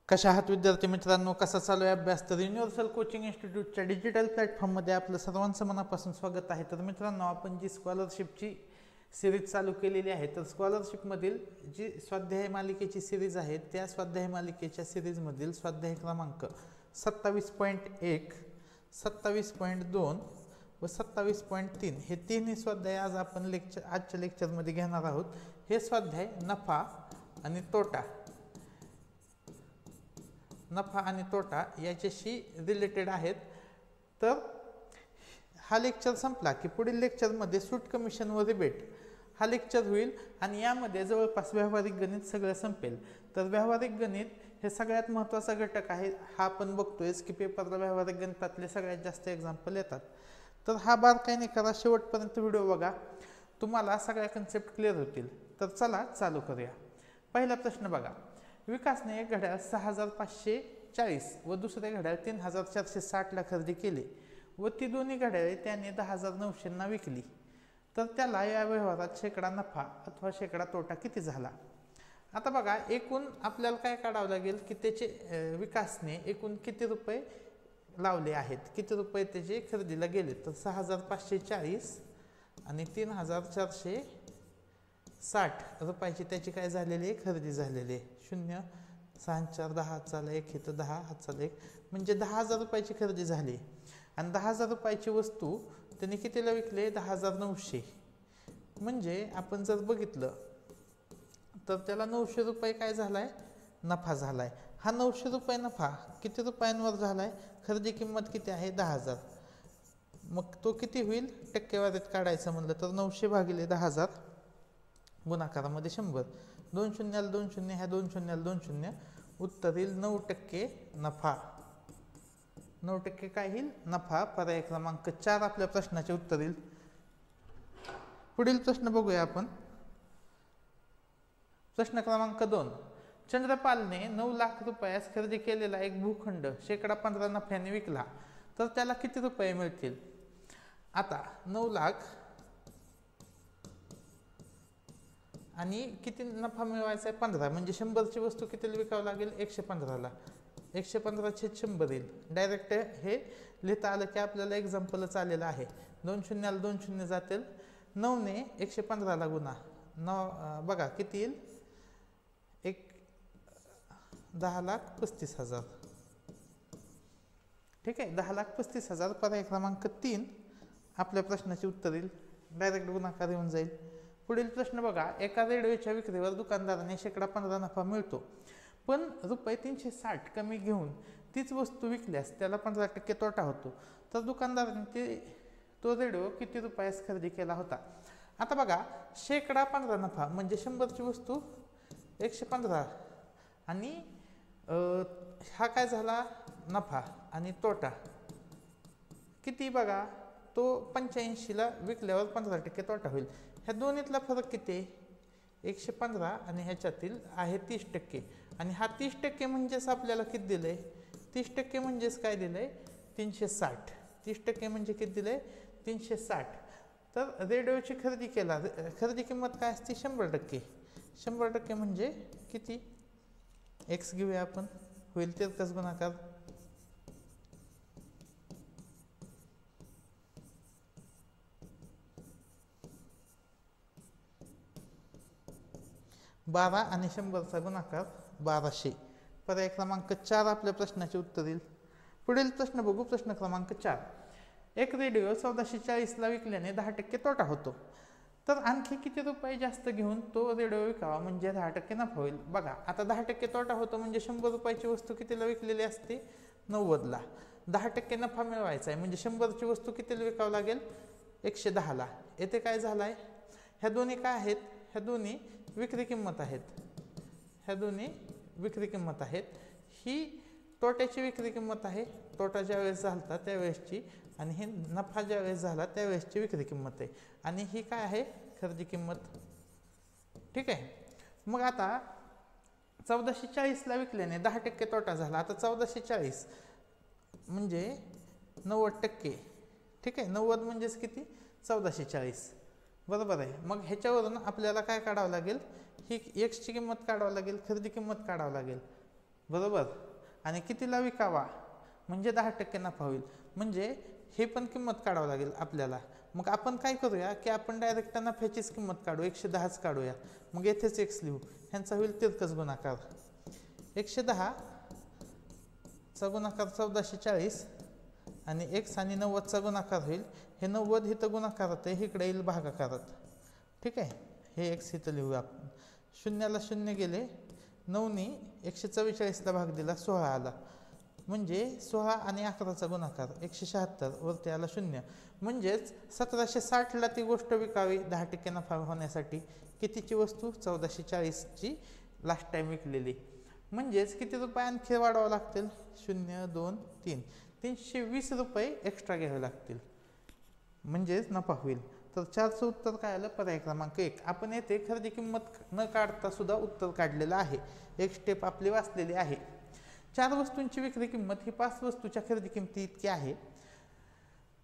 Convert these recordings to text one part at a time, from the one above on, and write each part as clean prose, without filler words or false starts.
कशा आहात विद्यार्थी मित्रांनो, कसा चालू आहे अभ्यास? तर युनिव्हर्सल कोचिंग इन्स्टिट्यूटच्या डिजिटल प्लॅटफॉर्ममध्ये आपलं सर्वांचं मनापासून स्वागत आहे. तर मित्रांनो, आपण जी स्कॉलरशिपची सिरीज चालू केलेली आहे, तर स्कॉलरशिपमधील जी स्वाध्याय मालिकेची सिरीज आहे, त्या स्वाध्याय मालिकेच्या सिरीजमधील स्वाध्याय क्रमांक 27.1, 27.2 व 27.3 हे तिन्ही स्वाध्याय आज आपण आजच्या लेक्चरमध्ये घेणार आहोत. हे स्वाध्याय नफा आणि तोटा याच्याशी रिलेटेड आहेत. तर हा लेक्चर संपला की पुढील लेक्चरमध्ये सूट कमिशन व रिबेट हा लेक्चर होईल आणि यामध्ये जवळपास व्यावहारिक गणित सगळं संपेल. तर व्यावहारिक गणित हे सगळ्यात महत्त्वाचा घटक आहे. हा आपण बघतोयच की पेपरला व्यावहारिक गणितातले सगळ्यात जास्त एक्झाम्पल येतात. तर हा बारकाईने करा, शेवटपर्यंत व्हिडिओ बघा, तुम्हाला सगळ्या कन्सेप्ट क्लिअर होतील. तर चला चालू करूया. पहिला प्रश्न बघा. विकासने एक घड्याळ 6540 व दुसरे घड्याळ 3460 ला खरेदी केले व ती दोन्ही घड्याळे त्याने 10900 ना विकली. तर त्याला या व्यवहारात शेकडा नफा अथवा शेकडा तोटा किती झाला? आता बघा, एकूण आपल्याला काय काढावं लागेल की त्याचे विकासने एकूण किती रुपये लावले आहेत, किती रुपये त्याचे खरेदीला गेले. तर 6540 आणि 3460 रुपयाची त्याची काय झालेली आहे, खरेदी झालेली आहे. 0 6 4 10 चाला 1 हे तर 10 हात चाला 1 म्हणजे 10,000 रुपयाची खरेदी झाली. आणि 10,000 रुपयाची वस्तू त्यांनी कितीला विकले? 10,900. म्हणजे आपण जर बघितलं तर त्याला 900 रुपये काय झालाय, नफा झालाय. हा 900 रुपये नफा किती रुपयांवर झालाय? खरेदी किंमत किती आहे? 10,000. मग तो किती होईल टक्केवारीत काढायचं म्हणलं तर 900 भागिले 10,000 गुणाकारामध्ये 100. 2 शून्याला 2 शून्य, ह्या 2 शून्याला 2 शून्य, उत्तर येईल 9% नफा. 9% काय येईल? नफा. पर्याय क्रमांक 4 आपल्या प्रश्नाचे उत्तर येईल. पुढील प्रश्न बघूया आपण. प्रश्न क्रमांक 2. चंद्रपालने 9 लाख रुपयास खरेदी केलेला एक भूखंड शेकडा 15 नफ्याने विकला, तर त्याला किती रुपये मिळतील? आता 9 लाख आणि किती नफा मिळवायचा आहे? 15. म्हणजे 100ची वस्तू कितीला विकावं लागेल? 115ला. 115/100 येईल. डायरेक्ट हे लिहिता आलं की आपल्याला एक्झाम्पलच आलेलं आहे. 2 शून्याला 2 शून्य जातील. 9 ने 115ला गुणा 9 बघा किती येईल? 10,35,000. ठीक आहे, 10,35,000. पर्याय क्रमांक 3 आपल्या प्रश्नाचे उत्तर येईल. डायरेक्ट गुणाकार येऊन जाईल. पुढील प्रश्न बघा. एका रेडिओच्या विक्रीवर दुकानदाराने शेकडा 15 नफा मिळतो, पण रुपये 360 कमी घेऊन तीच वस्तू विकल्यास त्याला 15% तोटा होतो. तर दुकानदाराने तो रेडिओ किती रुपयास खरेदी केला होता? आता बघा, शेकडा 15 नफा म्हणजे 100ची वस्तू 115 आणि हा काय झाला? नफा आणि तोटा किती बघा, तो 85ला विकल्यावर 15% तोटा होईल. ह्या दोन्हीतला फरक किती? 115 आणि ह्याच्यातील आहे 30%. आणि हा 30% म्हणजेच आपल्याला किती दिलंय? 30% म्हणजेच काय दिलंय? 360. 30% म्हणजे किती दिलंय? 360. तर रेडिओची खरेदी किंमत काय असते? 100%. 100% म्हणजे किती? एक्स घेऊया आपण, होईल तिरकस गुणाकार. बारा आणि 100चा गुणाकार 1200. पर्याय क्रमांक 4 आपल्या प्रश्नाचे उत्तर येईल. पुढील प्रश्न बघू. प्रश्न क्रमांक 4. एक रेडिओ 1440ला विकल्याने 10% तोटा होतो, तर आणखी किती रुपये जास्त घेऊन तो रेडिओ विकावा म्हणजे 10% नफा होईल? बघा, आता 10% तोटा होतो म्हणजे 100 रुपयाची वस्तू कितीला विकलेली असते? 90ला. 10% नफा मिळवायचा आहे म्हणजे 100ची वस्तू कितीला विकावं लागेल? 110ला. येथे काय झालाय? ह्या दोन्ही काय आहेत? ह्या दोन्ही विक्री किंमत आहेत. ही तोट्याची विक्री किंमत आहे, तोटा ज्यावेळेस झाला त्यावेळेसची, आणि ही नफा ज्यावेळेस झाला त्यावेळेसची विक्री किंमत आहे. आणि ही काय आहे? खरेदी किंमत. ठीक आहे. मग आता 1440ला विकल्याने 10% तोटा झाला. आता 1440 म्हणजे 90%. ठीक आहे, 90 म्हणजेच किती? 1440. बरोबर आहे. मग ह्याच्यावरून आपल्याला काय काढावं लागेल? ही एक्सची किंमत काढावं लागेल, खरेदी किंमत काढावं लागेल. बरोबर. आणि कितीला विकावा म्हणजे 10% नफा होईल. म्हणजे हे पण किंमत काढावं लागेल आपल्याला. मग आपण काय करूया की आपण डायरेक्ट नफ्याचीच किंमत काढू, 110च काढूया. मग येथेच x लिहू, ह्यांचा होईल तिरकस गुणाकार. 110 चा गुणाकार 1440 आणि x आणि 90चा गुणाकार होईल. हे 90 इथं गुणाकारात आहे, इकडे येईल भागाकारात. ठीक आहे, हे x इथं लिहूया आपण. शून्याला शून्य गेले, 9नी 144ला भाग दिला, 16 आला. म्हणजे 16 आणि 11चा गुणाकार 176, वरती आला 0. म्हणजेच 1760ला ती गोष्ट विकावी 10% नफा होण्यासाठी. कितीची वस्तू? 1440ची लास्ट टाइम विकलेली. म्हणजेच किती रुपये आणखी वाढवावं लागतील? 0, 2, 3, 320 रुपये एक्स्ट्रा घ्यावे लागतील, म्हणजेच नफा होईल. तर 4चं उत्तर काय आलं? पर्याय क्रमांक 1. आपण येथे खरेदी किंमत न काढता सुद्धा उत्तर काढलेलं आहे. एक स्टेप आपली वाचलेली आहे. 4 वस्तूंची विक्री किंमत ही 5 वस्तूच्या खरेदी किंमती इतकी आहे.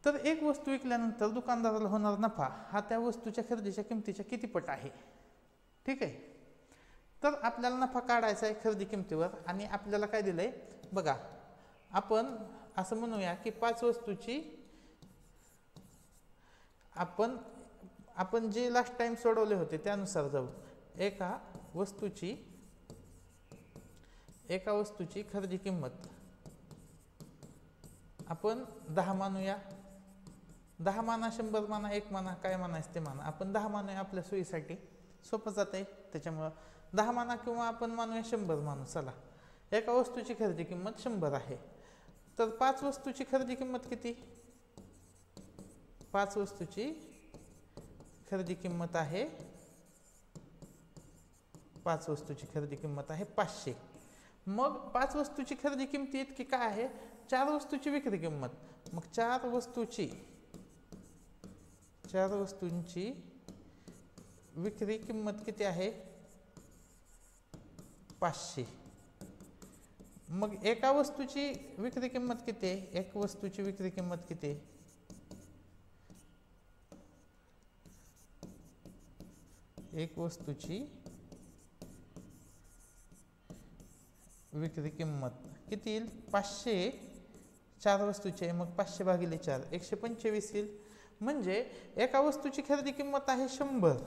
तर एक वस्तू विकल्यानंतर दुकानदाराला होणार नफा हा त्या वस्तूच्या खरेदीच्या किंमतीच्या किती पट आहे? ठीक आहे. तर आपल्याला नफा काढायचा आहे खरेदी किंमतीवर. आणि आपल्याला काय दिलंय बघा, आपण असं म्हणूया की 5 वस्तूची आपण जे लास्ट टाइम सोडवले होते त्यानुसार जाऊ. एका वस्तूची खरेदी किंमत आपण 10 मानूया. 10 माना, 100 माना, 1 माना, काय मानायचं ते माना. आपण 10 मानूया आपल्या सोयीसाठी, सोपं जात आहे त्याच्यामुळं 10 माना, किंवा आपण मानूया 100 मानू. चला, एका वस्तूची खरेदी किंमत 100 आहे. तर 5 वस्तूची खरेदी किंमत किती? 5 वस्तूची खरेदी किंमत आहे 500. मग 5 वस्तूची खरेदी किंमत इतकी काय आहे? 4 वस्तूची विक्री किंमत. मग 4 वस्तूंची विक्री किंमत किती आहे? 500. मग एका वस्तूची विक्री किंमत किती आहे? एक वस्तूची विक्री किंमत किती आहे? एक वस्तूची विक्री किंमत किती येईल? 500. 4 वस्तूची आहे, मग 500 भागिले 4, 125 येईल. म्हणजे एका वस्तूची खरेदी किंमत आहे 100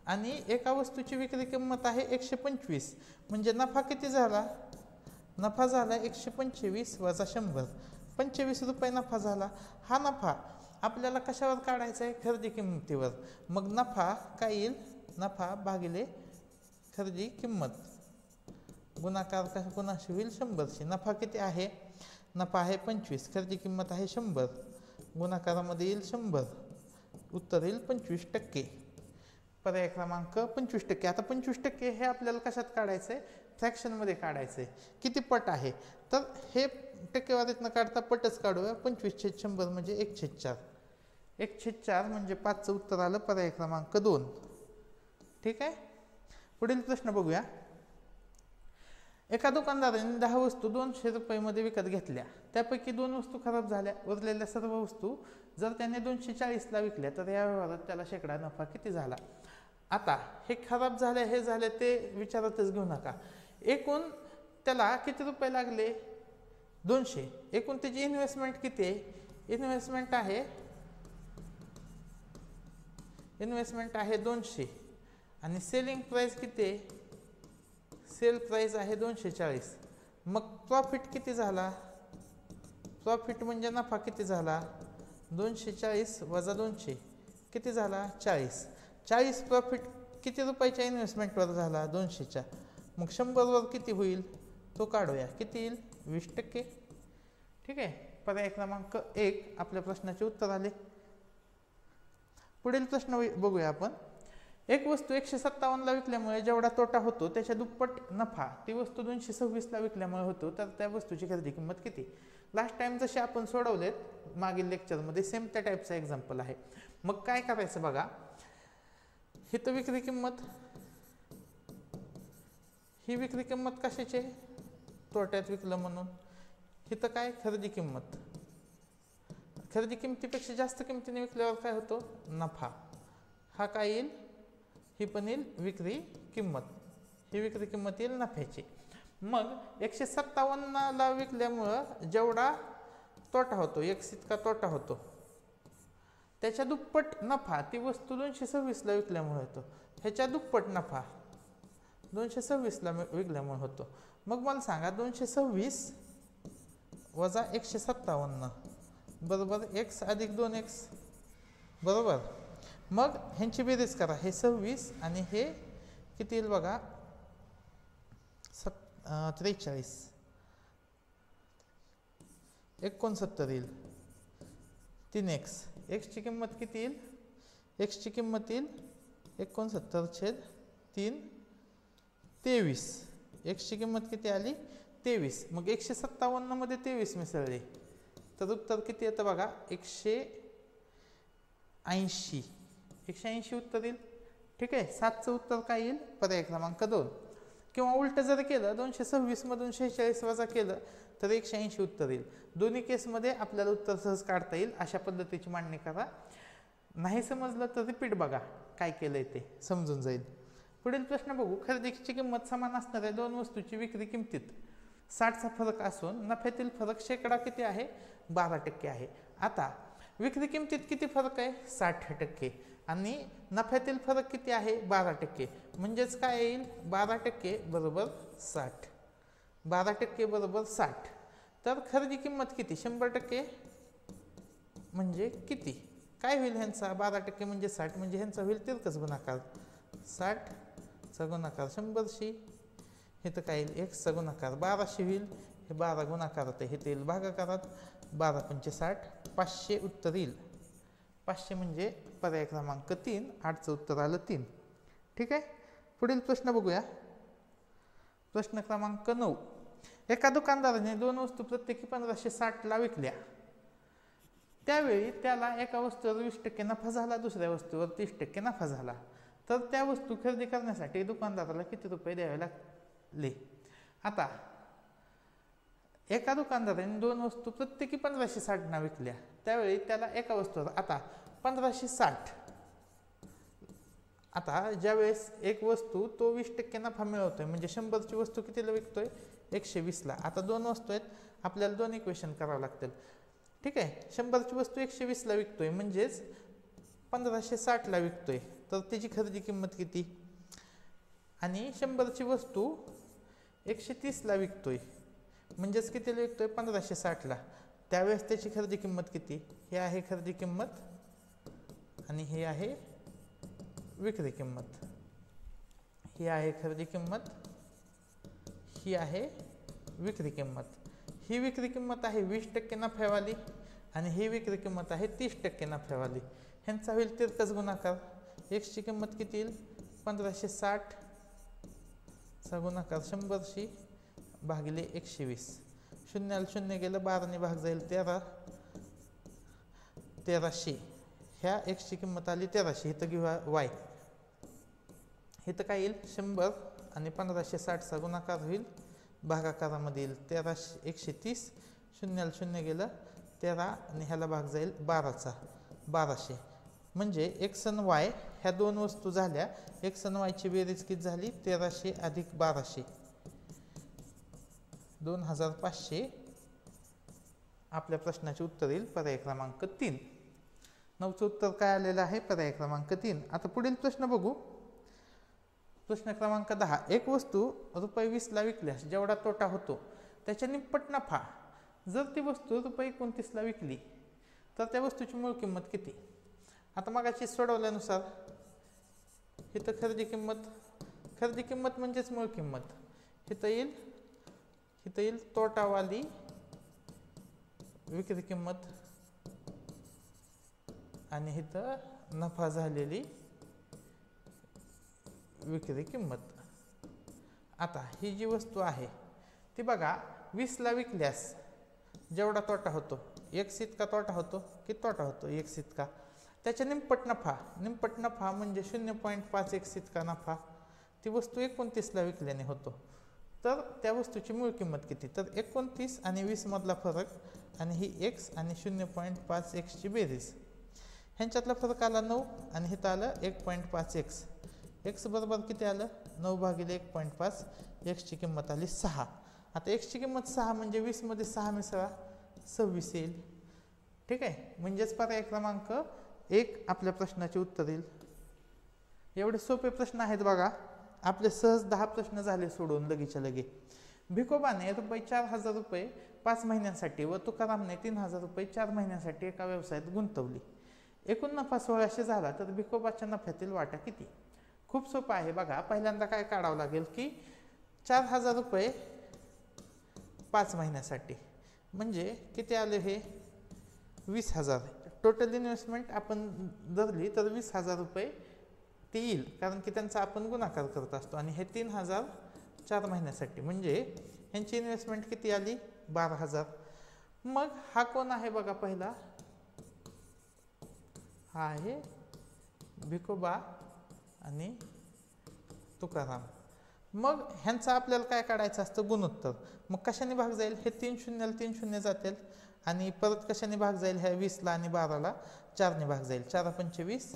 आणि एका वस्तूची विक्री किंमत आहे 125. म्हणजे नफा किती झाला? नफा झाला 125 वजा 100, 25 रुपये नफा झाला. हा नफा आपल्याला कशावर काढायचा आहे? खरेदी किंमतीवर. मग नफा काय येईल? नफा भागिले खरेदी किंमत, गुणाकार कोणाशी होईल? 100शी. नफा किती आहे? नफा आहे 25, खरेदी किंमत आहे 100, गुणाकारामध्ये येईल 100, उत्तर येईल 25%. पर्याय क्रमांक 25%. आता 25% हे आपल्याला कशात काढायचं आहे? फ्रॅक्शनमध्ये काढायचं आहे. किती पट आहे? तर हे टक्केवारीतनं काढता पटच काढूया. 25/100 म्हणजे 1/4. 1/4 म्हणजे 5चं उत्तर आलं पर्याय क्रमांक 2. ठीक आहे. पुढील प्रश्न बघूया. एका दुकानदाराने 10 वस्तू 200 रुपयामध्ये विकत घेतल्या. त्यापैकी 2 वस्तू खराब झाल्या. उरलेल्या सर्व वस्तू जर त्याने 240ला विकल्या तर या व्यवहारात त्याला शेकडा नफा किती झाला? आता हे खराब झाले, हे झाले ते विचारातच घेऊ नका. एकूण त्याला किती रुपये लागले? 200. एकूण त्याची इन्व्हेस्टमेंट किती आहे? इन्व्हेस्टमेंट आहे 200 आणि सेलिंग प्राइस किती आहे? सेल प्राइस आहे 240. मग प्रॉफिट किती झाला? प्रॉफिट म्हणजे नफा किती झाला? 240 वजा 200 किती झाला? 40. 40 प्रॉफिट किती रुपयाच्या इन्व्हेस्टमेंटवर झाला? 200च्या. मग 100वर किती होईल? तो काढूया. किती येईल? 20%. ठीक आहे. पर्याय क्रमांक 1 आपल्या प्रश्नाचे उत्तर आले. पुढील प्रश्न बघूया आपण. एक वस्तू 157ला विकल्यामुळे जेवढा तोटा होतो त्याच्या दुप्पट नफा ती वस्तू 226ला विकल्यामुळे होतो. तर त्या वस्तूची खरेदी किंमत किती? लास्ट टाइम जसे आपण सोडवलेत मागील लेक्चरमध्ये सेम त्या टाईपचा एक्झाम्पल आहे. मग काय करायचं बघा. इथं विक्री किंमत, ही विक्री किंमत कशाची? तोट्यात विकलं म्हणून. इथं काय? खरेदी किंमत. खरेदी किंमतीपेक्षा जास्त किंमतीने विकल्यावर काय होतो? नफा. हा काय येईल? ही पण येईल विक्री किंमत. ही विक्री किंमत येईल नफ्याची. मग 157ला विकल्यामुळं जेवढा तोटा होतो, x इतका तोटा होतो, त्याच्या दुप्पट नफा ती वस्तू 226ला विकल्यामुळे होतो. ह्याच्या दुप्पट नफा 226ला विकल्यामुळे होतो. मग मला सांगा 226 वजा 157 बरोबर x अधिक 2x बरोबर. मग ह्यांची बेरीज करा. हे 26 आणि हे किती येईल बघा, 43. 69 येईल. 3x. x ची किंमत किती येईल? x ची किंमत येईल 69/3 23. x ची किंमत किती आली? 23. मग 157 मध्ये 23 मिसळले तर उत्तर किती येतं बघा, 180. 180 उत्तर येईल. ठीक आहे. 7चं उत्तर काय येईल? पर्याय क्रमांक 2. किंवा उलट जर केलं 226 मधून 46 वजा केलं तर 180 उत्तर येईल. दोन्ही केसमध्ये आपल्याला उत्तर सहज काढता येईल. अशा पद्धतीची मांडणी करा. नाही समजलं तर रिपीट बघा, काय केलंय ते समजून जाईल. पुढील प्रश्न बघू. खरेदीची किंमत समान असणाऱ्या दोन वस्तूची विक्री किंमतीत 60चा फरक असून नफ्यातील फरक शेकडा किती आहे? 12% आहे. आता विक्री किंमतीत किती फरक आहे? 60%. आणि नफ्यातील फरक किती आहे? 12%. म्हणजेच काय येईल? 12% बरोबर 60. 12% बरोबर 60. तर खरेदी किंमत किती? 100% म्हणजे किती? काय होईल ह्यांचा? 12% म्हणजे 60 म्हणजे ह्यांचा होईल तिरकस गुणाकार. 60चा गुणाकार 100शी. हे तर काय येईल? x चा गुणाकार 1200 होईल. हे 12 गुणाकारात हे येईल भागाकारात. 12×5 = 60. 500 उत्तर येईल. 500 म्हणजे पर्याय क्रमांक 3. 8चं उत्तर आलं 3. ठीक आहे. पुढील प्रश्न बघूया. प्रश्न क्रमांक 9. एका दुकानदाराने दोन वस्तू प्रत्येकी 1560ला विकल्या. त्यावेळी त्याला एका वस्तूवर 20% नफा झाला, दुसऱ्या वस्तूवर 30% नफा झाला. तर त्या वस्तू खरेदी करण्यासाठी दुकानदाराला किती रुपये द्यावे लागले? आता एका दुकानदाराने दोन वस्तू प्रत्येकी 1560ला विकल्या. त्यावेळी त्याला एका वस्तूवर आता 1560. आता ज्यावेळेस एक वस्तू तो 20% नफा मिळवतोय म्हणजे 100ची वस्तू कितीला विकतोय? 120ला. आता दोन वस्तू आहेत, आपल्याला दोन इक्वेशन करावं लागतील. ठीक आहे. 100ची वस्तू 120ला विकतोय म्हणजेच 1560ला विकतोय. तर त्याची खरेदी किंमत किती? आणि 100ची वस्तू 130ला विकतोय म्हणजेच कितीला विकतोय? 1560ला. त्यावेळेस त्याची खरेदी किंमत किती? हे आहे खरेदी किंमत आणि हे आहे विक्री किंमत. ही आहे खरेदी किंमत, ही आहे विक्री किंमत. ही विक्री किंमत आहे 20% नफ्यावाली आणि ही विक्री किंमत आहे 30% नफ्यावाली. ह्यांचा होईल तिरकस गुणाकार. x ची किंमत किती येईल? 1560चा गुणाकार 100शी भागिले 120. 0 0 गेलं, 12ने भाग जाईल 1300. ह्या x ची किंमत आली 1300. इथं घेऊया y. इथं काय येईल? 100 आणि 1560चा गुणाकार होईल, भागाकारामध्ये येईल 130. 0 0 गेलं 13 आणि ह्याला भाग जाईल 12चा 1200. म्हणजे x आणि y ह्या दोन वस्तू झाल्या. x आणि y ची बेरीज किती झाली? 1300 अधिक 1200 2500. आपल्या प्रश्नाचे उत्तर येईल पर्याय क्रमांक 3. 9चं उत्तर काय आलेलं आहे? पर्याय क्रमांक 3. आता पुढील प्रश्न बघू. प्रश्न क्रमांक 10. एक वस्तू ₹20ला विकल्यास जेवढा तोटा होतो त्याच्या निप्पट नफा जर ती वस्तू ₹29ला विकली तर त्या वस्तूची मूळ किंमत किती? आता मगाची सोडवल्यानुसार इथं खरेदी किंमत म्हणजेच मूळ किंमत. इथं येईल तोटावाली विक्री किंमत आणि इथं नफा झालेली विक्री किंमत. आता ही जी वस्तू आहे ती बघा 20ला विकल्यास जेवढा तोटा होतो, x इतका तोटा होतो. किती तोटा होतो? x इतका. त्याच्या निम्पट नफा म्हणजे 0.5x इतका नफा ती वस्तू 29ला विकल्याने होतो. तर त्या वस्तूची मूळ किंमत किती? तर 29 आणि 20 मधला फरक आणि ही x आणि 0.5x ची बेरीज. ह्यांच्यातला फरक आला 9 आणि इथं आलं 1.5x. x बरोबर किती आलं? 9 भागिले 1.5, एक्सची किंमत आली 6. आता एक्सची किंमत 6 म्हणजे 20 मध्ये 6 मिसळा 26 येईल. ठीक आहे, म्हणजेच पर्याय क्रमांक 1 आपल्या प्रश्नाचे उत्तर येईल. एवढे सोपे प्रश्न आहेत बघा. आपले सहज 10 प्रश्न झाले सोडून लगेच्या लगे. भिकोबाने ₹4,000 5 महिन्यांसाठी व तुकारामने ₹3,000 4 महिन्यांसाठी एका व्यवसायात गुंतवली. एकूण नफा 1600 झाला तर भिकोबाच्या नफ्यातील वाटा किती? खूप सोपं आहे बघा. पहिल्यांदा काय काढावं लागेल की ₹4,000 5 महिन्यासाठी म्हणजे किती आले? हे 20,000. टोटल इन्व्हेस्टमेंट आपण धरली तर ₹20,000 ते येईल, कारण की त्यांचा आपण गुणाकार करत असतो. आणि हे 3,000 4 महिन्यासाठी म्हणजे ह्यांची इन्व्हेस्टमेंट किती आली? 12,000. मग हा कोण आहे बघा? पहिला हा आहे भिकोबा आणि तुकाराम. मग ह्यांचा आपल्याला काय काढायचं असतं? गुणोत्तर. मग कशाने भाग जाईल? हे 3 शून्याला 3 शून्य जातील आणि परत कशाने भाग जाईल? ह्या 20ला आणि 12ला 4ने भाग जाईल. 4 पंचे 20,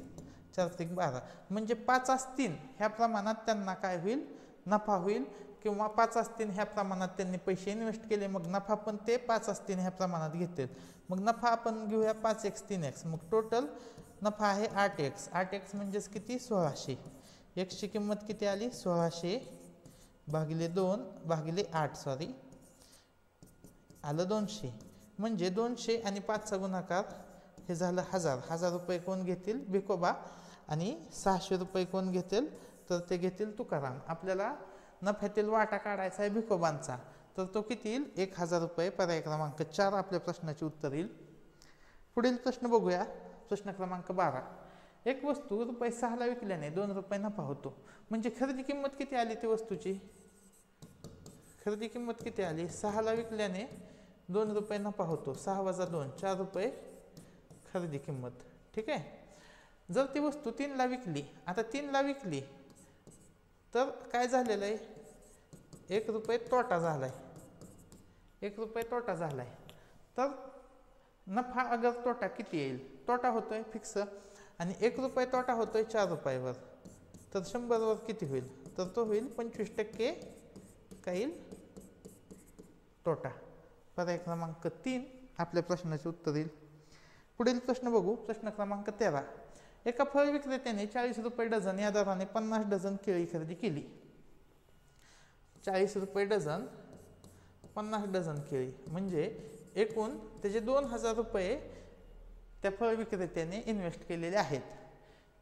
4 त्रिक 12. म्हणजे 5 असतील ह्या प्रमाणात त्यांना काय होईल? नफा होईल. किंवा 5 असतील ह्या प्रमाणात त्यांनी पैसे इन्व्हेस्ट केले, मग नफा पण ते 5 असतील ह्या प्रमाणात घेतील. मग नफा आपण घेऊया 5x 3x. मग टोटल नफा आहे 8x. 8x म्हणजेच किती? 1600. एक्सची किंमत किती आली? 1600 भागिले 2 भागिले 8 सॉरी आलं 200. म्हणजे 200 आणि 5चा गुणाकार हे झालं 1000. ₹1000 कोण घेतील? भिकोबा. आणि ₹600 कोण घेतील? तर ते घेतील तुकाराम. आपल्याला नफ्यातील वाटा काढायचा आहे भिकोबांचा, तर तो किती येईल? ₹1000. पर्याय क्रमांक 4 आपल्या प्रश्नाचे उत्तर येईल. पुढील प्रश्न बघूया. प्रश्न क्रमांक 12. एक वस्तू ₹6ला विकल्याने ₹2 नफा होतो. म्हणजे खरेदी किंमत किती आली ती वस्तूची? खरेदी किंमत किती आली? 6ला विकल्याने ₹2 नफा होतो. 6 वजा 2 ₹4 खरेदी किंमत. ठीक आहे. जर ती वस्तू 3ला विकली, आता 3ला विकली तर काय झालेलं आहे? ₹1 तोटा झालाय. ₹1 तोटा झालाय. तर नफा अगर तोटा किती येईल? तोटा होतोय फिक्स आणि ₹1 तोटा होतोय ₹4 तर 100 किती होईल? तर तो होईल 25% काय येईल? तोटा. पर्याय क्रमांक 3 आपल्या प्रश्नाचे उत्तर येईल. पुढील प्रश्न बघू. प्रश्न क्रमांक 13. एका फळ विक्रेत्याने ₹40 डझन या दराने 50 डझन केळी खरेदी केली. ₹40 डझन 50 डझन केळी म्हणजे एकूण त्याचे ₹2,000 त्या फळ विक्रेत्याने इन्व्हेस्ट केलेले आहेत.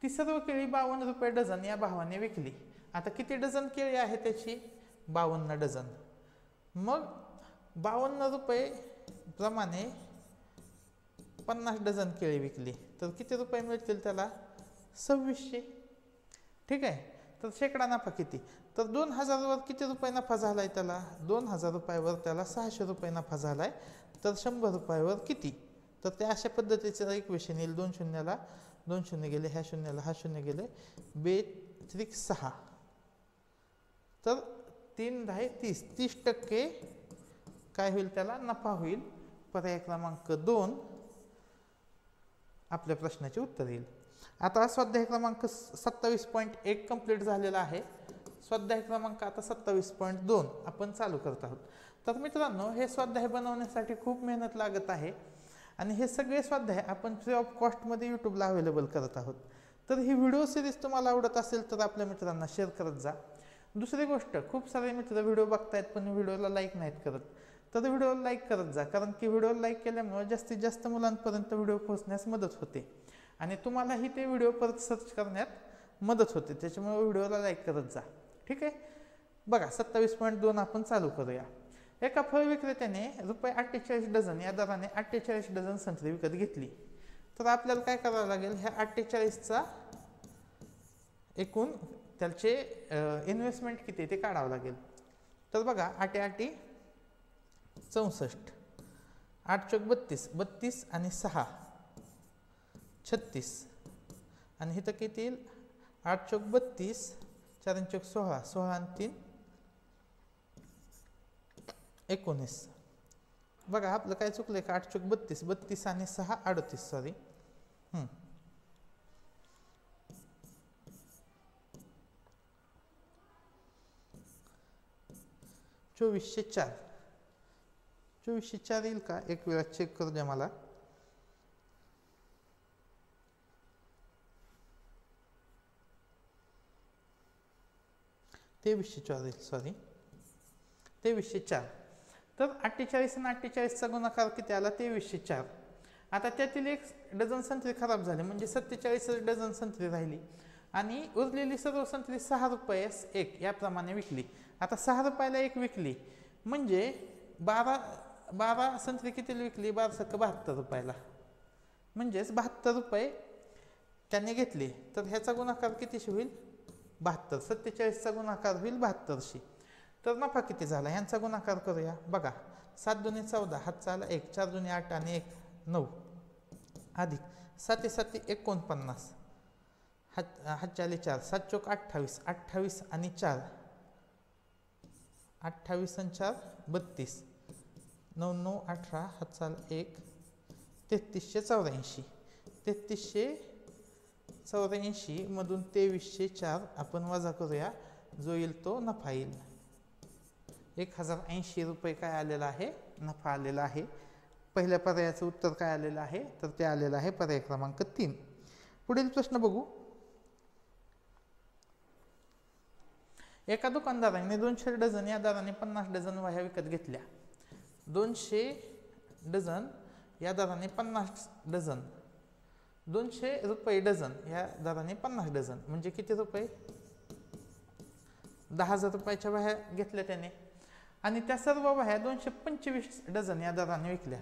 ती सर्व केळी ₹52 डझन या भावाने विकली. आता किती डझन केळी आहे त्याची? 52 डझन. मग ₹52 प्रमाणे 50 डझन केळी विकली तर किती रुपये मिळतील त्याला? 2600. ठीक आहे. तर शेकडा नफा किती? तर 2000 वर किती रुपये नफा झालाय त्याला? 2000 रुपयावर त्याला ₹600 नफा झालाय. तर 100 रुपयावर किती? तर ते अशा पद्धतीचं इक्वेशन येईल. 2 शून्याला 2 शून्य गेले, ह्या शून्याला हा शून्य गेले, 2×3=6. तर 3×10=30. 30% काय होईल? त्याला नफा होईल. पर्याय क्रमांक 2 आपल्या प्रश्नाचे उत्तर येईल. आता स्वाध्याय क्रमांक 27.1 कंप्लीट झालेला आहे. स्वाध्याय क्रमांक आता 27.2 आपण चालू करत आहोत. तर मित्रांनो, हे स्वाध्याय बनवण्यासाठी खूप मेहनत लागत आहे आणि हे सगळे स्वाध्याय आपण फ्री ऑफ कॉस्टमध्ये यूट्यूबला अवेलेबल करत आहोत. तर ही व्हिडिओ सिरीज तुम्हाला आवडत असेल तर आपल्या मित्रांना शेअर करत जा. दुसरी गोष्ट, खूप सारे मित्र व्हिडिओ बघतायत पण व्हिडिओला लाईक नाहीत करत, तर व्हिडिओला लाईक करत जा. कारण की व्हिडिओला लाईक केल्यामुळे जास्तीत जास्त मुलांपर्यंत व्हिडिओ पोहोचण्यास मदत होते आणि तुम्हालाही ते व्हिडिओ परत सर्च करण्यात मदत होते. त्याच्यामुळे व्हिडिओला लाईक करत जा. ठीक आहे. बघा 27.2 आपण चालू करूया. एका फळ विक्रेत्याने ₹48 डझन या दराने 48 डझन संत्री विकत घेतली. तर आपल्याला काय करावं लागेल? ह्या 48चा एकूण त्याचे इन्व्हेस्टमेंट किती ते काढावं लागेल. तर बघा 8 8 64, 8 चौक 32, 32 आणि 6 36 आणि इथं किती येईल? 8 चौक 32, 4 चौक 16, 16 आणि 3 19. बघा आपलं काय चुकलंय का? 8 चौक 32, 32 आणि 6 38 सॉरी. 2404 2404 येईल का? एक वेळा चेक करू द्या मला. तेवीसशे 2304. तर 48 आणि 48चा गुणाकार किती आला? 2304. आता त्यातील एक डझन संत्री खराब झाले म्हणजे 47 डझन संत्री राहिली आणि उरलेली सर्व संत्री 6 रुपयास एक याप्रमाणे विकली. आता 6 रुपयाला एक विकली म्हणजे 12 संत्री कितीला विकली? 12 रुपयाला, म्हणजेच 72 रुपये त्याने घेतले. तर ह्याचा गुणाकार कितीशी होईल? 72. 47चा गुणाकार होईल 72शी. तर नफा किती झाला? ह्यांचा गुणाकार करूया. बघा, 7 दुने 14, हातचा आला 1, 4 दुने 8 आणि 1 9, अधिक 7 7 49, हातचे आले 4, 7 चौक 28, 28 आणि 4 28 आणि 4 32, 9 9 18, हातचा आला 1, 3384. 3384 मधून 2304 आपण वजा करूया, जो येईल तो नफा येईल. 1080 रुपये काय आलेला आहे? नफा आलेला आहे. पहिल्या पर्यायाचं उत्तर काय आलेलं आहे? तर ते आलेलं आहे पर्याय क्रमांक 3. पुढील प्रश्न बघू. एका दुकानदाराने 200 डझन या दराने 50 डझन वह्या विकत घेतल्या. 200 डझन या दराने 50 डझन, 200 रुपये डझन या दराने 50 डझन म्हणजे किती रुपये? 10,000 रुपयाच्या वह्या घेतल्या त्याने आणि त्या सर्व वह्या 225 डझन या दराने विकल्या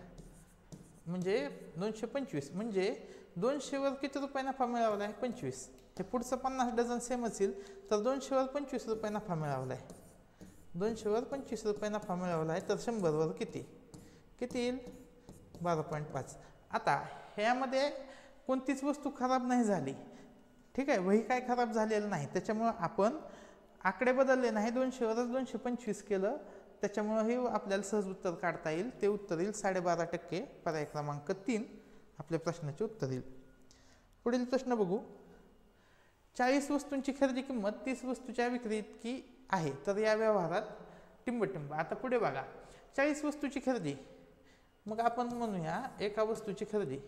म्हणजे 225 म्हणजे 200 वर किती रुपये नफा मिळवला आहे? 25. हे पुढचं 50 डझन सेम असेल तर 200 वर 25 रुपये नफा मिळवला आहे. 200 वर 25 रुपये नफा मिळवला आहे तर 100 वर किती येईल? 12.5. आता ह्यामध्ये कोणतीच वस्तू खराब नाही झाली, ठीक आहे, वही काय खराब झालेलं नाही, त्याच्यामुळं आपण आकडे बदलले नाही, 200 वरच 225 केलं, त्याच्यामुळं हे आपल्याला सहज उत्तर काढता येईल. ते उत्तर येईल 12.5%. पर्याय क्रमांक 3 आपल्या प्रश्नाचे उत्तर येईल. पुढील प्रश्न बघू. 40 वस्तूंची खरेदी किंमत 30 वस्तूच्या विक्री इतकी आहे, तर या व्यवहारात टिंबटिंब. आता पुढे बघा, 40 वस्तूची खरेदी, मग आपण म्हणूया एका वस्तूची खरेदी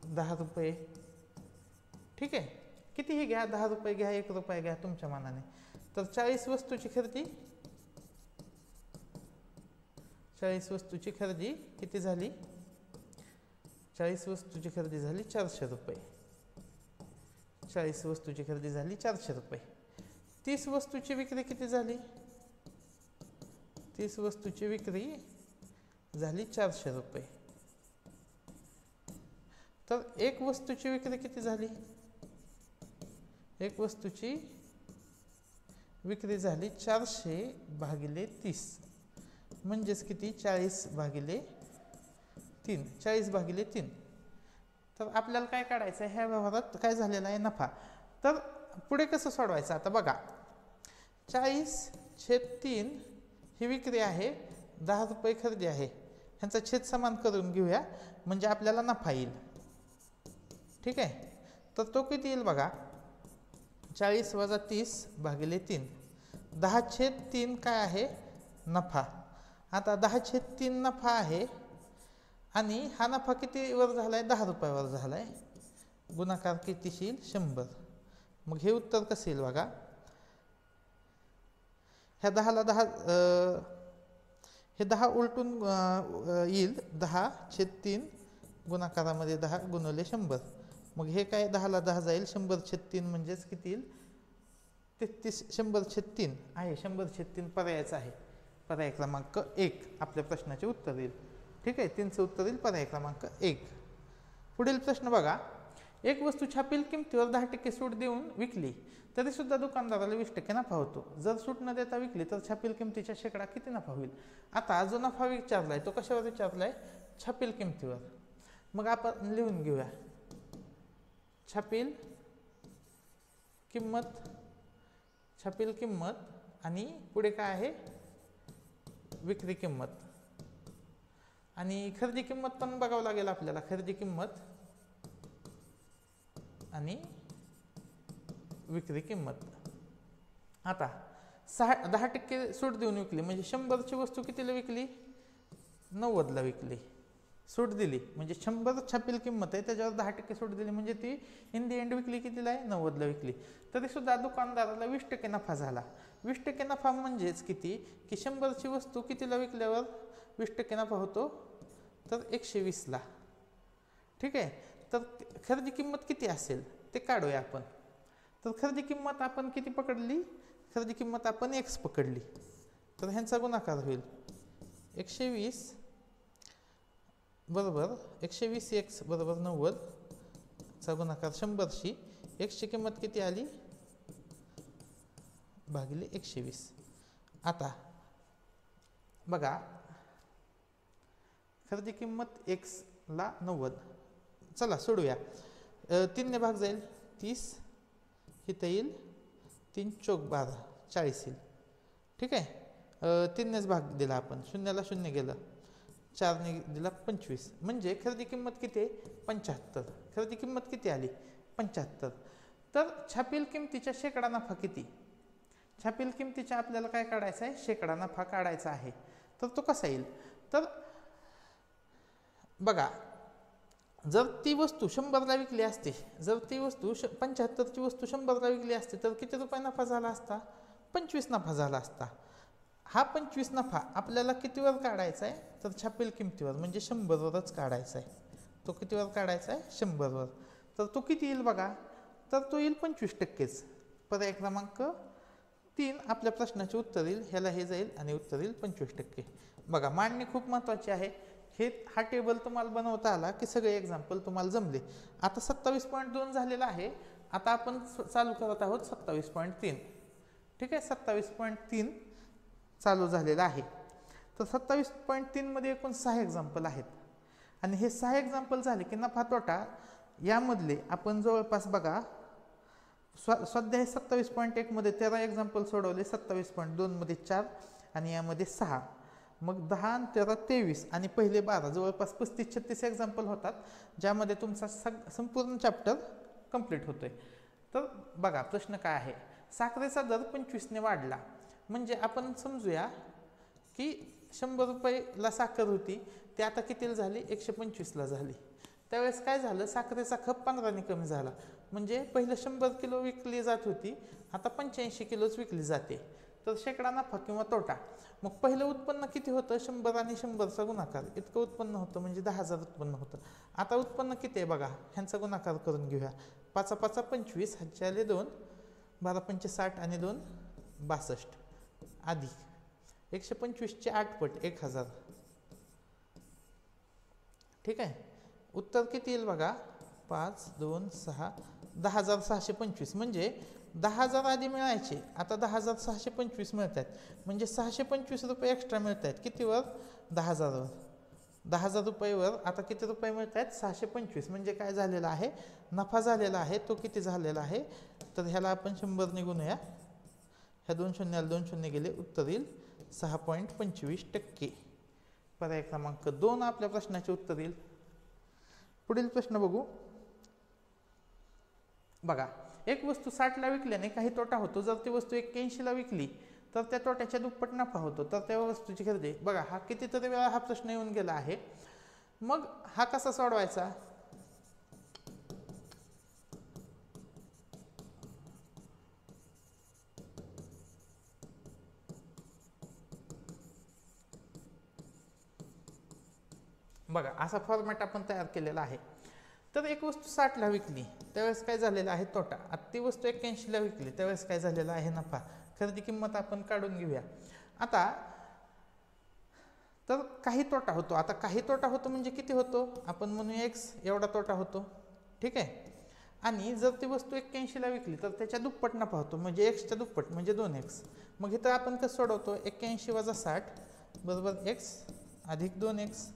10 रुपये, ठीक आहे, कितीही घ्या, 10 रुपये घ्या, 1 रुपये घ्या तुमच्या मनाने. तर 40 वस्तूची खरेदी किती झाली? 40 वस्तूची खरेदी झाली 400 रुपये. 40 वस्तूची खरेदी झाली 400 रुपये. 30 वस्तूची विक्री किती झाली? 30 वस्तूची विक्री झाली 400 रुपये. तर एक वस्तूची विक्री किती झाली? एक वस्तूची विक्री झाली 400 भागिले 30 म्हणजेच किती? 40 भागिले 3. 40 भागिले 3. तर आपल्याला काय काढायचं आहे? ह्या व्यवहारात काय झालेला आहे? नफा. तर पुढे कसं सोडवायचं? आता बघा, 40/3 ही विक्री आहे, 10 रुपये खरेदी आहे, ह्यांचा छेद समान करून घेऊया म्हणजे आपल्याला नफा येईल, ठीक आहे. तर तो किती येईल बघा? 40 वजा 30 भागिले 3. 10/3 काय आहे? नफा. आता 10/3 नफा आहे आणि हा नफा किती वर झालाय? 10 रुपयावर झालाय. गुणाकार कितीशी येईल? 100. मग हे उत्तर कसं येईल बघा? ह्या 10ला 10 हे 10 उलटून येईल. 10/3 गुणाकारामध्ये 10 गुणवले 100. मग हे काय? 10ला 10 जाईल, 100/3 म्हणजेच किती येईल? 33. 100/3 आहे, 100/3 पर्यायाचा आहे. पर्याय क्रमांक 1 आपल्या प्रश्नाचे उत्तर येईल, ठीक आहे. 3चं उत्तर येईल पर्याय क्रमांक 1. पुढील प्रश्न बघा. एक वस्तू छापील किमतीवर 10% सूट देऊन विकली तरी सुद्धा दुकानदाराला 20% नफा होतो. जर सूट न देता विकली तर छापील किमतीच्या शेकडा किती नफा होईल? आता जो नफा विचारलाय तो कशावर विचारलाय? छापील किमतीवर. मग आपण लिहून घेऊया, छापील किंमत आणि पुढे काय आहे? विक्री किंमत. आणि खरेदी किंमत पण बघावं लागेल आपल्याला. खरेदी किंमत आणि विक्री किंमत. आता 10% सूट देऊन विकली म्हणजे 100ची वस्तू कितीला विकली, 90ला विकली. सूट दिली म्हणजे 100 छापील किंमत आहे, त्याच्यावर 10% सूट दिली म्हणजे ती इन दी एंड विकली कितीला आहे, 90ला विकली. तरी सुद्धा दुकानदाराला 20% नफा झाला. 20% नफा म्हणजेच किती, की 100ची वस्तू कितीला विकल्यावर 20% नफा होतो, तर 120ला. ठीक आहे. तर खरेदी किंमत किती असेल ते काढूया आपण. तर खरेदी किंमत आपण किती पकडली, खरेदी किंमत आपण x पकडली, तर ह्यांचा गुणाकार होईल 120 बरोबर 120x बरोबर 90 चा गुणाकार 100शी. x ची किंमत किती आली, भागिले 120. आता बघा खरेदी किंमत x ला 90. चला सोडूया. 3 ने भाग जाईल 30, इथं येईल 3 चौक 12 40 येईल. ठीक आहे. 3 नेच भाग दिला आपण, 0ला 0 गेलं, 4 ने दिला 25 म्हणजे खरेदी किंमत किती आहे, 75. खरेदी किंमत किती आली, 75. तर छापील किमतीच्या शेकडा नफा किती, छापील किमतीच्या आपल्याला काय काढायचं आहे, शेकडा नफा काढायचा आहे. तर तो कसा येईल, तर बघा जर ती वस्तू 100ला विकली असती, जर ती वस्तू 75ची वस्तू 100ला विकली असती तर किती रुपये नफा झाला असता, 25 नफा झाला असता. हा 25 नफा आपल्याला कितीवर काढायचा आहे, तर छापील किमतीवर म्हणजे 100वरच काढायचा आहे. तो कितीवर काढायचा आहे, 100वर. तर तो किती येईल बघा, तर तो येईल 25%च. पर्याय क्रमांक 3 आपल्या प्रश्नाचे उत्तर येईल. ह्याला हे जाईल आणि उत्तर येईल 25%. बघा मांडणी खूप महत्त्वाची आहे. हा टेबल तुम्हाला बनवता आला की सगळे एक्झाम्पल तुम्हाला जमले. आता 27.2 झालेला आहे. आता आपण चालू करत आहोत 27.3. ठीक आहे. 27.3 चालू झालेला आहे. तर 27.3 मध्ये एकूण 6 एक्झाम्पल आहेत आणि हे 6 एक्झाम्पल झाले की नफा तोटा यामधले आपण जवळपास बघा स्वाध्याय 27.1 मध्ये 13 एक्झाम्पल सोडवले, 27.2 मध्ये 4 आणि यामध्ये 6, मग 10 आणि 13 23 आणि पहिले 12 जवळपास 35-36 एक्झाम्पल होतात, ज्यामध्ये तुमचा संपूर्ण चॅप्टर कंप्लीट होतोय. तर बघा प्रश्न काय आहे, साखरेचा दर 25 ने वाढला म्हणजे आपण समजूया की 100 रुपयाला साखर होती ती आता कितीला झाली, 125ला झाली. त्यावेळेस काय झालं, साखरेचा खप 15 ने कमी झाला म्हणजे पहिलं 100 किलो विकली जात होती, आता 85 किलोच विकली जाते. तर शेकडा नफा किंवा तोटा. मग पहिलं उत्पन्न किती होतं, 100 आणि 100चा गुणाकार इतकं उत्पन्न होतं म्हणजे 10,000 उत्पन्न होतं. आता उत्पन्न किती आहे बघा, ह्यांचा गुणाकार करून घेऊया. 5 5 25, ह्याचे आले 2, 12 5 60 आणि 2 62 अधिक 125चे 8 पट 1000. ठीक आहे. उत्तर किती येईल बघा, 5 2 6 10,625 म्हणजे 10,000 आधी मिळायचे, आता 10,625 मिळत आहेत म्हणजे 625 रुपये एक्स्ट्रा मिळत आहेत. कितीवर, 10,000वर. 10,000 रुपयेवर आता किती रुपये मिळत आहेत, 625. म्हणजे काय झालेला आहे, नफा झालेला आहे. तो किती झालेला आहे, तर ह्याला आपण 100 ने गुणूया. ह्या 2 शून्याला 2 शून्य गेले, उत्तर येईल 6.25%. पर्याय क्रमांक 2 आपल्या प्रश्नाचे उत्तर येईल. पुढील प्रश्न बघू. बघा एक वस्तू 60ला विकल्याने काही तोटा होतो. जर ती वस्तू 81ला विकली तर त्या तोट्याच्या दुप्पट नफा होतो. तर त्या वस्तूची खरेदी. बघा हा कितीतरी वेळा हा प्रश्न येऊन गेला आहे. मग हा कसा सोडवायचा, बघा असा फॉर्मॅट आपण तयार केलेला आहे. तर एक वस्तू 60ला विकली त्यावेळेस काय झालेलं आहे, तोटा. आता ती वस्तू 81ला विकली त्यावेळेस काय झालेला आहे, नफा. खरेदी किंमत आपण काढून घेऊया. आता तर काही तोटा होतो. आता काही तोटा होतो म्हणजे किती होतो, आपण म्हणूया x एवढा तोटा होतो. ठीक आहे. आणि जर ती वस्तू 81ला विकली तर त्याच्या दुप्पट नफा होतो म्हणजे x च्या दुप्पट म्हणजे 2x. मग इथं आपण कसं सोडवतो, 81 वजा 60 बरोबर x अधिक 2x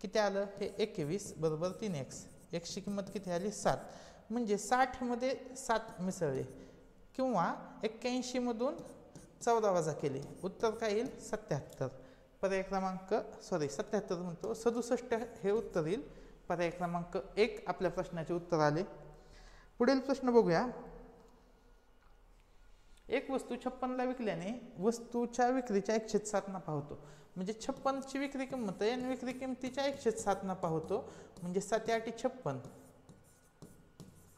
किती आलं, हे 21 बरोबर 3x. x ची किंमत किती आली, 7. म्हणजे 60 मध्ये 7 मिसळले किंवा 81 मधून 14 वजा केले, उत्तर काय येईल, 77. पर्याय क्रमांक 77 म्हणतो 67 हे उत्तर येईल. पर्याय क्रमांक 1 आपल्या प्रश्नाचे उत्तर आले. पुढील प्रश्न बघूया. एक वस्तू 56ला विकल्याने वस्तूच्या विक्रीच्या 1/7 नफा होतो. म्हणजे 56ची विक्री किंमत आहे आणि विक्री किमतीच्या 1/7 नफा होतो. म्हणजे 7 8 56,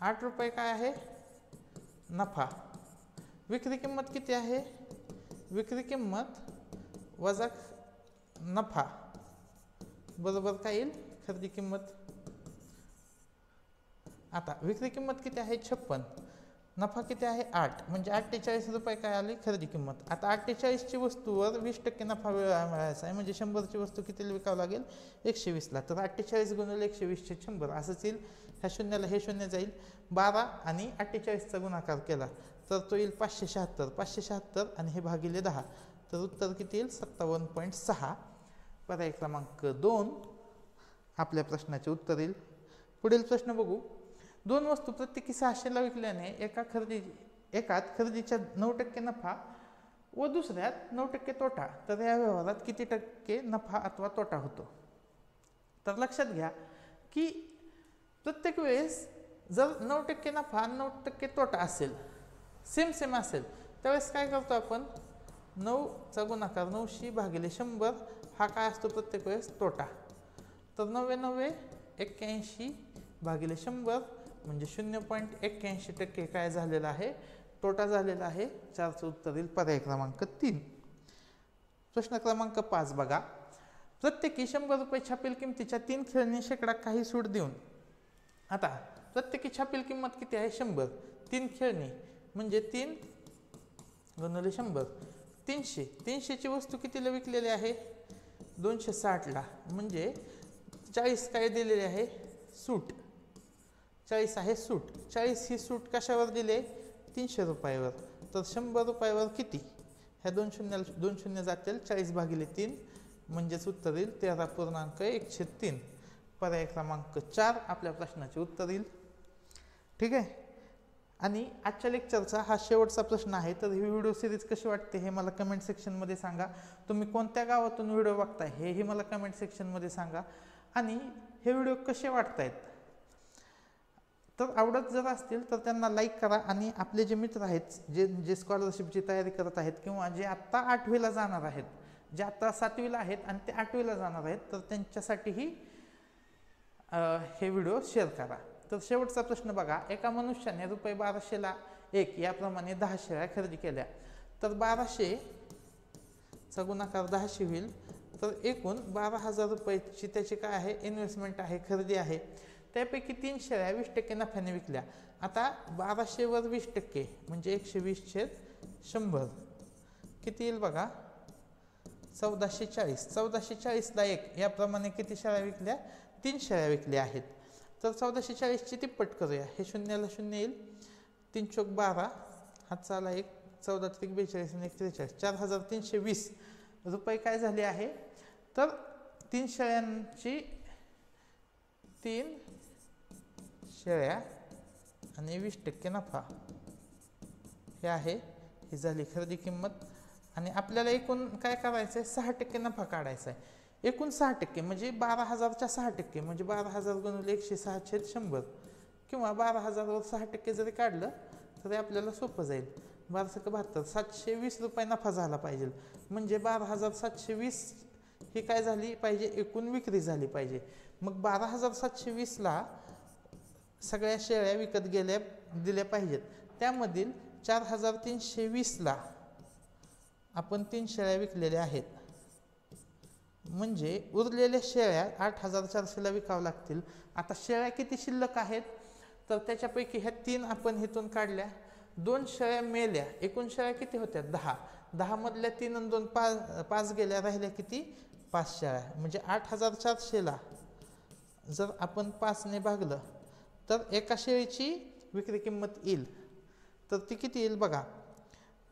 8 रुपये काय आहे नफा. विक्री किंमत किती आहे, विक्री किंमत वजा नफा बरोबर काय येईल खरेदी किंमत. आता विक्री किंमत किती आहे 56, नफा किती आहे 8, म्हणजे 48 रुपये काय आली खरेदी किंमत. आता 48ची वस्तूवर 20% नफा मिळायचा आहे. म्हणजे 100ची वस्तू कितीला विकावं लागेल 120ला. तर 48 गुणिले 120 100 असंच येईल. ह्या शून्याला हे शून्य जाईल. 12 आणि 48चा गुणाकार केला तर तो येईल 576. 576 आणि हे भागिले 10 तर उत्तर किती येईल 57.6. पर्याय क्रमांक 2 आपल्या प्रश्नाचे उत्तर येईल. पुढील प्रश्न बघू. 2 वस्तू प्रत्येकी 600ला विकल्याने एकात खरेदीच्या 9% नफा व दुसऱ्यात 9% तोटा. तर या व्यवहारात किती टक्के नफा अथवा तोटा होतो. तर लक्षात घ्या की प्रत्येक वेळेस जर 9% नफा आणि 9% तोटा असेल, सेम असेल, त्यावेळेस काय करतो आपण 9चा गुणाकार 900 भागिले 100 हा काय असतो प्रत्येक वेळेस तोटा. तर 99 81 भागिले 100 म्हणजे 0.81% काय झालेला आहे तोटा झालेला आहे. 4चं उत्तर येईल पर्याय क्रमांक 3. प्रश्न क्रमांक 5 बघा. प्रत्येकी 100 रुपये छापील किमतीच्या 3 खेळणी शेकडा काही सूट देऊन. आता प्रत्येकी छापील किंमत किती आहे 100, 3 खेळणी म्हणजे 3 गुणिले 100 300. 300ची वस्तू कितीला विकलेली आहे 260ला. म्हणजे 40 काय दिलेली आहे सूट, 40 आहे सूट. 40 ही सूट कशावर दिले 300 रुपयावर. तर 100 रुपयावर किती, ह्या 2 शून्य जातील 40 भागिले 3 म्हणजेच उत्तर येईल 13.103. पर्याय क्रमांक 4 आपल्या प्रश्नाचे उत्तर येईल. ठीक आहे. आणि आजच्या लेक्चरचा हा शेवटचा प्रश्न आहे. तर ही व्हिडिओ सिरीज कशी वाटते हे मला कमेंट सेक्शनमध्ये सांगा. तुम्ही कोणत्या गावातून व्हिडिओ बघताय हेही मला कमेंट सेक्शनमध्ये सांगा. आणि हे व्हिडिओ कसे वाटतायत तर आवडत जर असतील तर त्यांना लाईक करा. आणि आपले जे मित्र आहेत जे स्कॉलरशिपची तयारी करत आहेत किंवा जे आत्ता 8वीला जाणार आहेत, जे आत्ता 7वीला आहेत आणि ते 8वीला जाणार आहेत, तर त्यांच्यासाठीही हे व्हिडिओ शेअर करा. तर शेवटचा प्रश्न बघा. एका मनुष्याने रुपये 1200ला 1 याप्रमाणे 10 शेळ्या खरेदी केल्या. तर 1200चा गुणाकार 10 होईल. तर एकूण 12,000 रुपयाची त्याची काय आहे इन्व्हेस्टमेंट आहे, खरेदी आहे. त्यापैकी 3 शेळ्या 20% नफ्याने विकल्या. आता 1200 वर 20% म्हणजे 120/100 किती येईल बघा 1440. 1440ला 1 याप्रमाणे किती शेळ्या विकल्या 3 शेळ्या विकल्या आहेत. तर 1440ची तिप्पट करूया. हे शून्याला शून्य येईल. 3 चौक 12 हातचा आला 1 14 त्रिक 42 आणि 1 43 4320 रुपये काय झाले आहे. तर 3 शेळ्यांची 3 शेळ्या आणि 20% नफा हे आहे. ही झाली खरेदी किंमत. आणि आपल्याला एकूण काय करायचं आहे 6% नफा काढायचा आहे. एकूण 6% म्हणजे 12,000च्या 6% म्हणजे 12,000 गुणिले 106/100 किंवा 12,000 वर 6% जरी काढलं तरी आपल्याला सोपं जाईल. 1272 720 रुपये नफा झाला पाहिजे. म्हणजे 12,720 ही काय झाली पाहिजे एकूण विक्री झाली पाहिजे. मग 12,720ला सगळ्या शेळ्या विकत दिल्या पाहिजेत. त्यामधील 4,320ला आपण 3 शेळ्या विकलेल्या आहेत. म्हणजे उरलेल्या शेळ्या 8,400ला विकावं लागतील. आता शेळ्या किती शिल्लक आहेत तर त्याच्यापैकी ह्या 3 आपण इथून काढल्या. 2 शेळ्या मेल्या. एकूण शेळ्या किती होत्या 10. 10 मधल्या 3 आणि 2 5 गेल्या. राहिल्या किती 5 शेळ्या. म्हणजे 8,400ला जर आपण 5ने भागलं तर एका शेळीची विक्री किंमत येईल. तर ती किती येईल बघा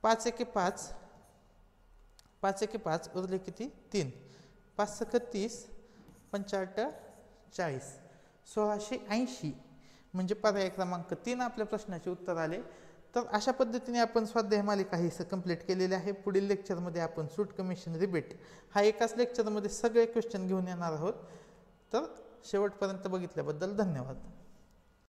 5 एके 5 5 एके 5 उरले किती 3 5 सक 30 पंचाळट 40 1680 म्हणजे पर्याय क्रमांक 3 आपल्या प्रश्नाचे उत्तर आले. तर अशा पद्धतीने आपण स्वाध्याय मालिका ही कंप्लीट केलेली आहे. पुढील लेक्चरमध्ये आपण सूट कमिशन रिबेट हा एकाच लेक्चरमध्ये सगळे क्वेश्चन घेऊन येणार आहोत. तर शेवटपर्यंत बघितल्याबद्दल धन्यवाद.